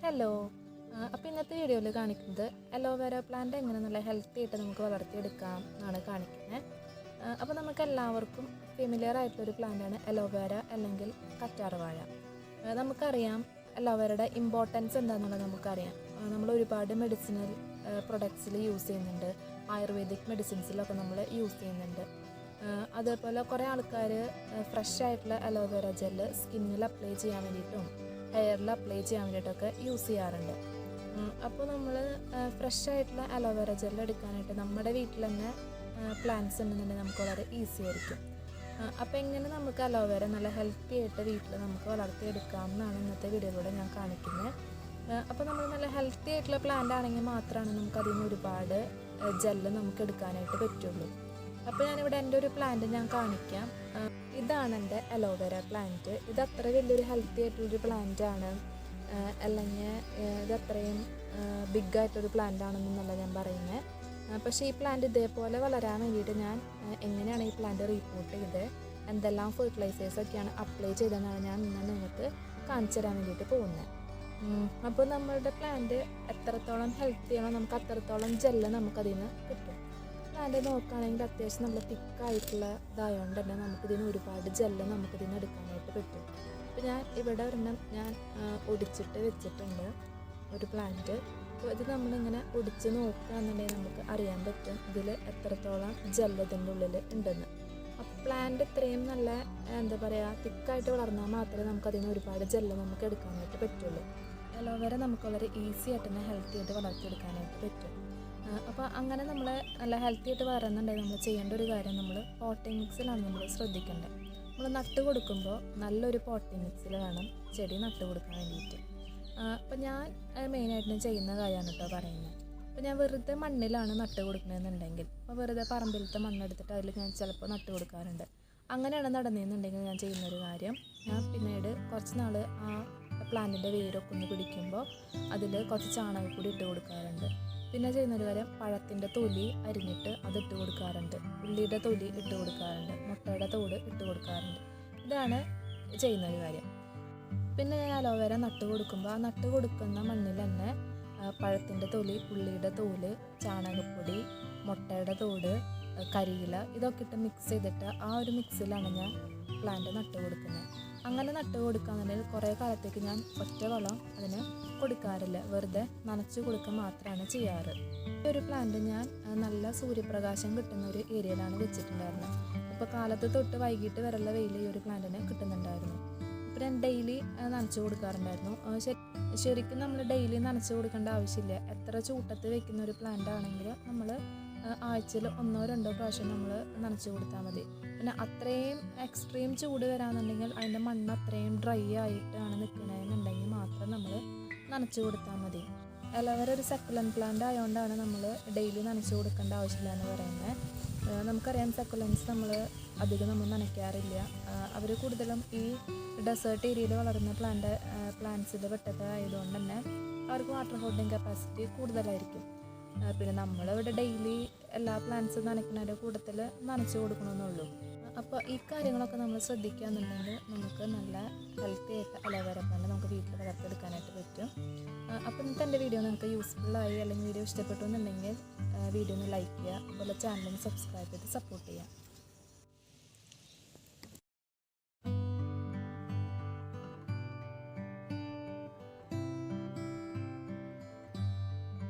Hello. അപ്പോൾ ഇന്നത്തെ വീഡിയോയിൽ കാണിക്കുന്നത് അലോവേര പ്ലാന്റ് എങ്ങനെ നല്ല ഹെൽത്തി ആയിട്ട് നമുക്ക് വളർത്തിയെടുക്കാം എന്നാണ് കാണിക്കുന്നത്. അപ്പോൾ നമുക്ക് എല്ലാവർക്കും ഫെമിലിയർ ആയിട്ടുള്ളൊരു പ്ലാന്റാണ് അലോവേര അല്ലെങ്കിൽ കറ്റാർവാഴ. നമുക്കറിയാം അലോവേരയുടെ ഇമ്പോർട്ടൻസ് എന്താണെന്നുള്ളത് നമുക്കറിയാം. നമ്മൾ ഒരുപാട് മെഡിസിനൽ പ്രൊഡക്ട്സിൽ യൂസ് ചെയ്യുന്നുണ്ട്, ആയുർവേദിക് മെഡിസിൻസിലൊക്കെ നമ്മൾ യൂസ് ചെയ്യുന്നുണ്ട്. അതേപോലെ കുറേ ആൾക്കാർ ഫ്രഷ് ആയിട്ടുള്ള അലോവേര ജെല്ല് സ്കിന്നിൽ അപ്ലൈ ചെയ്യാൻ വേണ്ടിയിട്ടും ഹെയറിൽ അപ്ലൈ ചെയ്യാൻ വേണ്ടിയിട്ടൊക്കെ യൂസ് ചെയ്യാറുണ്ട്. അപ്പോൾ നമ്മൾ ഫ്രഷ് ആയിട്ടുള്ള അലോവേര ജെൽ എടുക്കാനായിട്ട് നമ്മുടെ വീട്ടിൽ തന്നെ പ്ലാന്റ്സ് ഉണ്ടെന്നുണ്ടെങ്കിൽ നമുക്ക് വളരെ ഈസി ആയിരിക്കും. അപ്പോൾ എങ്ങനെ നമുക്ക് അലോവേര നല്ല ഹെൽത്തി ആയിട്ട് വീട്ടിൽ നമുക്ക് വളർത്തിയെടുക്കാം എന്നാണ് ഇന്നത്തെ വീഡിയോയിലൂടെ ഞാൻ കാണിക്കുന്നത്. അപ്പോൾ നമ്മൾ നല്ല ഹെൽത്തി ആയിട്ടുള്ള പ്ലാന്റ് ആണെങ്കിൽ മാത്രമാണ് നമുക്കതിൽ നിന്ന് ഒരുപാട് ജെല്ല് നമുക്ക് എടുക്കാനായിട്ട് പറ്റുള്ളൂ. അപ്പോൾ ഞാനിവിടെ എൻ്റെ ഒരു പ്ലാന്റ് ഞാൻ കാണിക്കാം. ഇതാണ് എൻ്റെ അലോവേര പ്ലാന്റ്. ഇത് അത്ര വലിയൊരു ഹെൽത്തി ആയിട്ടുള്ളൊരു പ്ലാന്റ് ആണ്, അല്ലെങ്കിൽ ഇത് അത്രയും ബിഗ് ആയിട്ടൊരു പ്ലാന്റ് ആണെന്നല്ല ഞാൻ പറയുന്നത്. പക്ഷേ ഈ പ്ലാന്റ് ഇതേപോലെ വളരാൻ വേണ്ടിയിട്ട് ഞാൻ എങ്ങനെയാണ് ഈ പ്ലാന്റ് റീപ്പോർട്ട് ചെയ്ത് എന്തെല്ലാം ഫെർട്ടിലൈസേഴ്സൊക്കെയാണ് അപ്ലൈ ചെയ്തതെന്നാണ് ഞാൻ ഇന്ന് നിങ്ങൾക്ക് കാണിച്ചു തരാൻ വേണ്ടിയിട്ട് പോകുന്നത്. അപ്പോൾ നമ്മളുടെ പ്ലാന്റ് എത്രത്തോളം ഹെൽത്തിയാണോ നമുക്ക് അത്രത്തോളം ജെല്ല് നമുക്കതിൽ നിന്ന് കിട്ടും. പ്ലാന്റ് നോക്കുകയാണെങ്കിൽ അത്യാവശ്യം നല്ല തിക്കായിട്ടുള്ള ഇതായതുകൊണ്ട് തന്നെ നമുക്കിതിന് ഒരുപാട് ജെല്ല് നമുക്കിതിൽ നിന്ന് എടുക്കാനായിട്ട് പറ്റും. അപ്പോൾ ഞാൻ ഇവിടെ ഒരെണ്ണം ഞാൻ ഒടിച്ചിട്ട് വെച്ചിട്ടുണ്ട് ഒരു പ്ലാന്റ്. അപ്പോൾ ഇത് നമ്മളിങ്ങനെ ഒടിച്ച് നോക്കുകയാണെന്നുണ്ടെങ്കിൽ നമുക്ക് അറിയാൻ പറ്റും ഇതിൽ എത്രത്തോളം ജെല്ല് ഇതിൻ്റെ ഉള്ളിൽ ഉണ്ടെന്ന്. അപ്പോൾ പ്ലാന്റ് ഇത്രയും നല്ല എന്താ പറയുക തിക്കായിട്ട് വളർന്നാൽ മാത്രമേ നമുക്കതിൽ നിന്ന് ഒരുപാട് ജെല്ല് നമുക്ക് എടുക്കാനായിട്ട് പറ്റുള്ളൂ. അലോവേര നമുക്ക് വളരെ ഈസി ആയിട്ട് തന്നെ ഹെൽത്തി ആയിട്ട് വളർത്തിയെടുക്കാനായിട്ട് പറ്റും. അപ്പോൾ അങ്ങനെ നമ്മൾ നല്ല ഹെൽത്തി ആയിട്ട് വളരുന്നുണ്ടെങ്കിൽ നമ്മൾ ചെയ്യേണ്ട ഒരു കാര്യം, നമ്മൾ പോട്ടിംഗ് മിക്സിലാണ് നമ്മൾ ശ്രദ്ധിക്കേണ്ടത്. നമ്മൾ നട്ട് കൊടുക്കുമ്പോൾ നല്ലൊരു പോട്ടിംഗ് മിക്സിൽ വേണം ചെടി നട്ട് കൊടുക്കാൻ വേണ്ടിയിട്ട്. അപ്പോൾ ഞാൻ മെയിനായിട്ടും ചെയ്യുന്ന കാര്യമാണ് കേട്ടോ പറയുന്നത്. അപ്പോൾ ഞാൻ വെറുതെ മണ്ണിലാണ് നട്ട് കൊടുക്കണമെന്നുണ്ടെങ്കിൽ, അപ്പോൾ വെറുതെ പറമ്പിലത്തെ മണ്ണെടുത്തിട്ട് അതിൽ ഞാൻ ചിലപ്പോൾ നട്ട് കൊടുക്കാറുണ്ട്. അങ്ങനെയാണ് നടന്നതെന്നുണ്ടെങ്കിൽ ഞാൻ ചെയ്യുന്നൊരു കാര്യം, ഞാൻ പിന്നീട് കുറച്ച് നാൾ ആ പ്ലാന്റിൻ്റെ വേരൊക്കെ ഒന്ന് പിടിക്കുമ്പോൾ അതിൽ കുറച്ച് ചാണകപ്പൊടി ഇട്ട് കൊടുക്കാറുണ്ട്. പിന്നെ ചെയ്യുന്നൊരു കാര്യം, പഴത്തിൻ്റെ തൊലി അരിഞ്ഞിട്ട് അതിട്ട് കൊടുക്കാറുണ്ട്, ഉള്ളിയുടെ തൊലി ഇട്ട് കൊടുക്കാറുണ്ട്, മുട്ടയുടെ തോട് ഇട്ട് കൊടുക്കാറുണ്ട്. ഇതാണ് ചെയ്യുന്നൊരു കാര്യം. പിന്നെ ഞാൻ അലോവേര നട്ട് കൊടുക്കുമ്പോൾ ആ നട്ട് കൊടുക്കുന്ന മണ്ണിൽ തന്നെ പഴത്തിൻ്റെ തൊലി, ഉള്ളിയുടെ തോല്, ചാണകപ്പൊടി, മുട്ടയുടെ തോട്, കരിയില ഇതൊക്കെ ഇട്ട് മിക്സ് ചെയ്തിട്ട് ആ ഒരു മിക്സിലാണ് ഞാൻ പ്ലാന്റ് നട്ട് കൊടുക്കുന്നത്. അങ്ങനെ നട്ട് കൊടുക്കുകയാണെന്നുണ്ടെങ്കിൽ കുറേ കാലത്തേക്ക് ഞാൻ ഒറ്റ വളം അതിന് കൊടുക്കാറില്ല, വെറുതെ നനച്ച് കൊടുക്കുക മാത്രമാണ് ചെയ്യാറ്. ഈ ഒരു പ്ലാന്റ് ഞാൻ നല്ല സൂര്യപ്രകാശം കിട്ടുന്ന ഒരു ഏരിയയിലാണ് വെച്ചിട്ടുണ്ടായിരുന്നത്. ഇപ്പോൾ കാലത്ത് തൊട്ട് വൈകിട്ട് വരെയുള്ള വെയിൽ ഈ ഒരു പ്ലാന്റിന് കിട്ടുന്നുണ്ടായിരുന്നു. ഇപ്പോൾ ഞാൻ ഡെയിലി നനച്ച് കൊടുക്കാറുണ്ടായിരുന്നു. ശരിക്കും നമ്മൾ ഡെയിലി നനച്ച് കൊടുക്കേണ്ട ആവശ്യമില്ല. എത്ര ചൂട്ടത്ത് വെക്കുന്ന ഒരു പ്ലാന്റ് ആണെങ്കിൽ നമ്മൾ ആഴ്ചയിൽ 1-2 പ്രാവശ്യം നമ്മൾ നനച്ച് കൊടുത്താൽ മതി. പിന്നെ അത്രയും എക്സ്ട്രീം ചൂട് വരാമെന്നുണ്ടെങ്കിൽ അതിൻ്റെ മണ്ണ് അത്രയും ഡ്രൈ ആയിട്ടാണ് നിൽക്കണമെന്നുണ്ടെങ്കിൽ മാത്രം നമ്മൾ നനച്ച് കൊടുത്താൽ മതി. അലോവേര ഒരു സക്കുലൻറ്റ് പ്ലാന്റ് ആയതുകൊണ്ടാണ് നമ്മൾ ഡെയിലി നനച്ച് കൊടുക്കേണ്ട ആവശ്യമില്ല എന്ന് പറയുന്നത്. നമുക്കറിയാം സക്കുലൻസ് നമ്മൾ അധികം നമ്മൾ നനയ്ക്കാറില്ല. അവർ കൂടുതലും ഈ ഡെസേർട്ട് ഏരിയയിൽ വളരുന്ന പ്ലാന്റ്സിൽ പെട്ടത് ആയതുകൊണ്ട് തന്നെ അവർക്ക് വാട്ടർ ഹോൾഡിങ് കപ്പാസിറ്റി കൂടുതലായിരിക്കും. പിന്നെ നമ്മളിവിടെ ഡെയിലി എല്ലാ പ്ലാന്റ്സും നനയ്ക്കുന്നതിൻ്റെ കൂട്ടത്തിൽ നനച്ച് കൊടുക്കണമെന്നുള്ളൂ. അപ്പോൾ ഈ കാര്യങ്ങളൊക്കെ നമ്മൾ ശ്രദ്ധിക്കുകയെന്നുണ്ടെങ്കിൽ നമുക്ക് നല്ല ഹെൽത്തി ആയിട്ട് അലോവേര പ്ലാന്റ് നമുക്ക് വീട്ടിൽ വളർത്തിയെടുക്കാനായിട്ട് പറ്റും. അപ്പോൾ ഇന്നത്തെ എൻ്റെ വീഡിയോ നിങ്ങൾക്ക് യൂസ്ഫുള്ളായി അല്ലെങ്കിൽ വീഡിയോ ഇഷ്ടപ്പെട്ടു എന്നുണ്ടെങ്കിൽ വീഡിയോ ഒന്ന് ലൈക്ക് ചെയ്യുക, അതുപോലെ ചാനലിന് സബ്സ്ക്രൈബ് ചെയ്ത് സപ്പോർട്ട് ചെയ്യുക.